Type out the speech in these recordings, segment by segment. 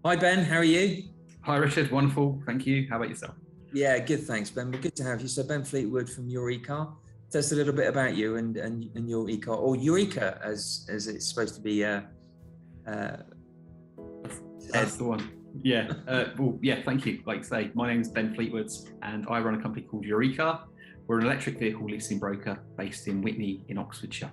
Hi Ben, how are you? Hi Richard, wonderful, thank you. How about yourself? Yeah, good, thanks Ben. Well, good to have you. So Ben Fleetwood from Your eCar. Tell us a little bit about you and your eCar, or Eureka as it's supposed to be uh, said. That's the one. Yeah, thank you. Like I say, my name is Ben Fleetwood and I run a company called Eureka. We're an electric vehicle leasing broker based in Witney in Oxfordshire.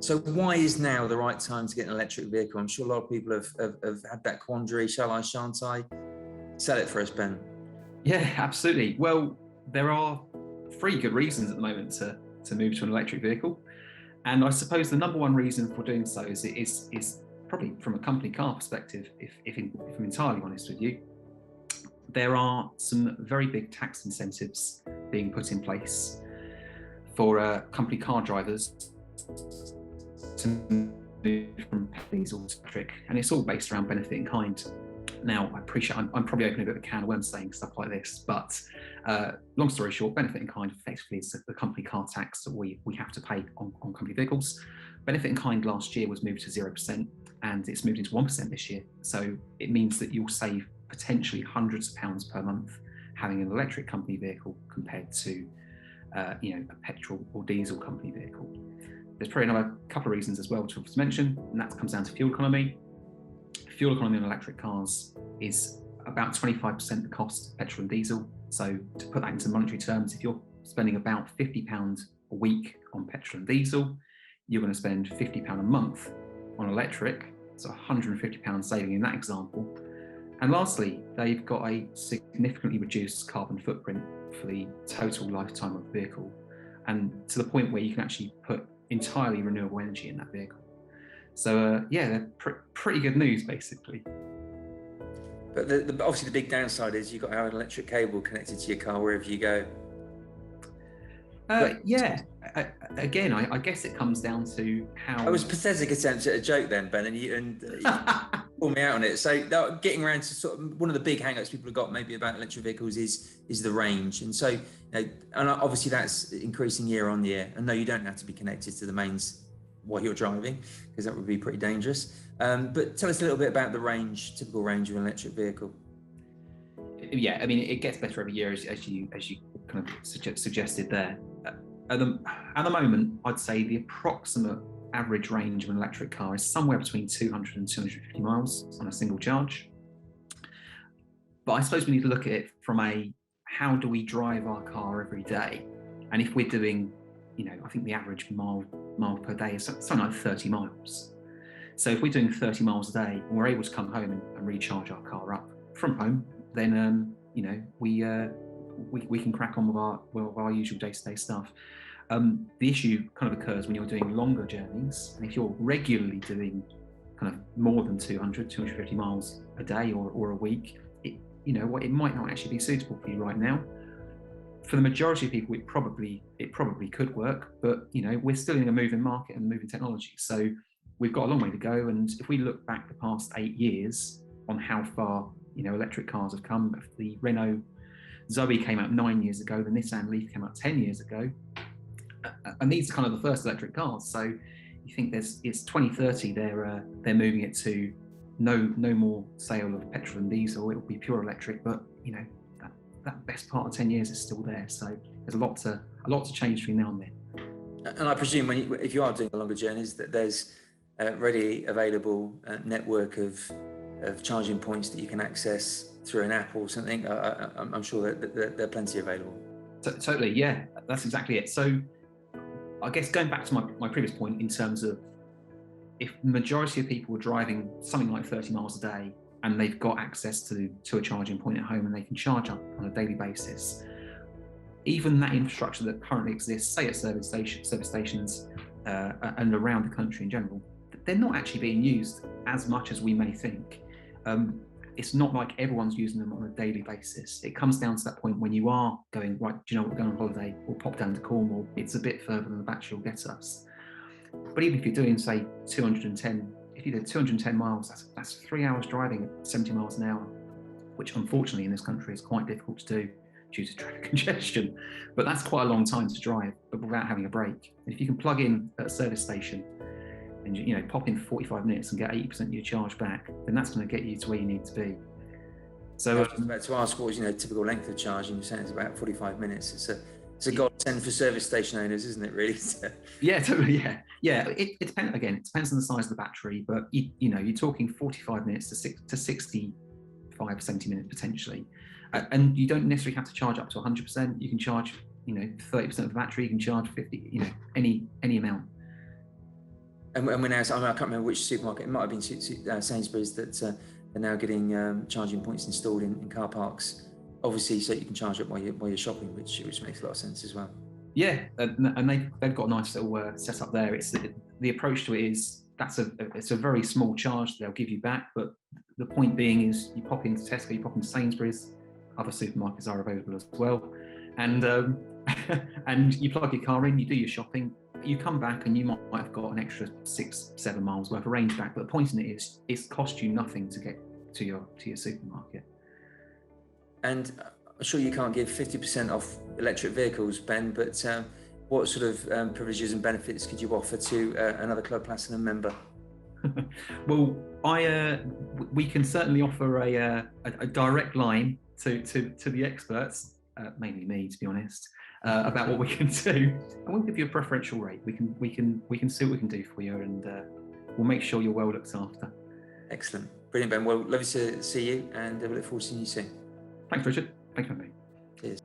So why is now the right time to get an electric vehicle? I'm sure a lot of people have had that quandary, shall I, shan't I? Sell it for us, Ben. Yeah, absolutely. Well, there are three good reasons at the moment to move to an electric vehicle. And I suppose the number one reason for doing so is probably from a company car perspective, if I'm entirely honest with you. There are some very big tax incentives being put in place for company car drivers to move from diesel to electric, and it's all based around benefit in kind. Now, I appreciate I'm probably opening a bit of a can of worms saying stuff like this, but long story short, benefit in kind effectively is the company car tax that we have to pay on company vehicles. Benefit in kind last year was moved to 0%, and it's moved into 1% this year. So it means that you'll save potentially hundreds of pounds per month having an electric company vehicle compared to a petrol or diesel company vehicle. There's probably another couple of reasons as well to mention, and that comes down to fuel economy. Fuel economy on electric cars is about 25% the cost of petrol and diesel. So to put that into monetary terms, if you're spending about £50 a week on petrol and diesel, you're going to spend £50 a month on electric. So £150 saving in that example. And lastly, they've got a significantly reduced carbon footprint for the total lifetime of the vehicle, and to the point where you can actually put entirely renewable energy in that vehicle. So they're pretty good news, basically. But obviously the big downside is you've got to have an electric cable connected to your car wherever you go. I guess it comes down to how. I was pathetic attempt at a joke then, Ben, and you pulled me out on it. So getting around to sort of one of the big hang-ups people have got maybe about electric vehicles is the range. And so, and obviously that's increasing year on year. And no, you don't have to be connected to the mains while you're driving, because that would be pretty dangerous. But tell us a little bit about the range, typical range of an electric vehicle. Yeah, I mean, it gets better every year, as you kind of suggested there. At the moment, I'd say the approximate average range of an electric car is somewhere between 200 and 250 miles on a single charge. But I suppose we need to look at it from how do we drive our car every day? And if we're doing, I think the average mile per day is something like 30 miles. So if we're doing 30 miles a day and we're able to come home and recharge our car up from home, then we can crack on with our usual day-to-day stuff. The issue kind of occurs when you're doing longer journeys, and if you're regularly doing kind of more than 250 miles a day or a week, it might not actually be suitable for you right now. For the majority of people, it probably could work, but we're still in a moving market and moving technology, so we've got a long way to go. And if we look back the past 8 years on how far electric cars have come, the Renault Zoe came out 9 years ago, the Nissan Leaf came out 10 years ago, and these are kind of the first electric cars. So you think it's 2030, they're moving it to no more sale of petrol and diesel. It will be pure electric, but that best part of 10 years is still there. So there's a lot to change between now and then. And I presume if you are doing longer journeys, that there's a readily available network of charging points that you can access through an app or something. I'm sure that there are plenty available. Totally, yeah, that's exactly it. So I guess going back to my previous point in terms of if the majority of people are driving something like 30 miles a day and they've got access to a charging point at home and they can charge up on a daily basis, even that infrastructure that currently exists, say at service stations and around the country in general, they're not actually being used as much as we may think. It's not like everyone's using them on a daily basis. It comes down to that point when you are going, right, do you know what, we're going on holiday, or pop down to Cornwall. It's a bit further than the battery will get us. But even if you're doing, say, 210 miles, that's 3 hours driving at 70 miles an hour, which unfortunately in this country is quite difficult to do due to traffic congestion. But that's quite a long time to drive, but without having a break. And if you can plug in at a service station and you know, pop in for 45 minutes and get 80% of your charge back, then that's going to get you to where you need to be. So I was just about to ask, what was, you know, typical length of charging? You're saying it's about 45 minutes. It's a godsend for service station owners, isn't it, really? Yeah, totally. Yeah. It depends. Again, it depends on the size of the battery, but you know, you're talking 45 minutes to 65, 70 minutes potentially, and you don't necessarily have to charge up to 100%. You can charge, you know, 30% of the battery. You can charge 50. You know, any amount. And we're now, I can't remember which supermarket, it might have been Sainsbury's, that they're now getting charging points installed in car parks, obviously, so you can charge up while you're shopping, which makes a lot of sense as well. Yeah, and they've got a nice little setup there. It's the approach to it is it's a very small charge they'll give you back, but the point being is you pop into Tesco, you pop into Sainsbury's, other supermarkets are available as well, and and you plug your car in, you do your shopping, you come back and you might have got an extra 6-7 miles worth of range back. But the point in it is, it's cost you nothing to get to your supermarket. And I'm sure you can't give 50% off electric vehicles, Ben, but what sort of privileges and benefits could you offer to another Club Platinum member? Well, we can certainly offer a direct line to the experts, mainly me, to be honest, about what we can do, and we'll give you a preferential rate. We can see what we can do for you, and we'll make sure you're well looked after. Excellent, brilliant, Ben. Well, lovely to see you, and we look forward to seeing you soon. Thanks, Richard. Thanks for having me. Cheers.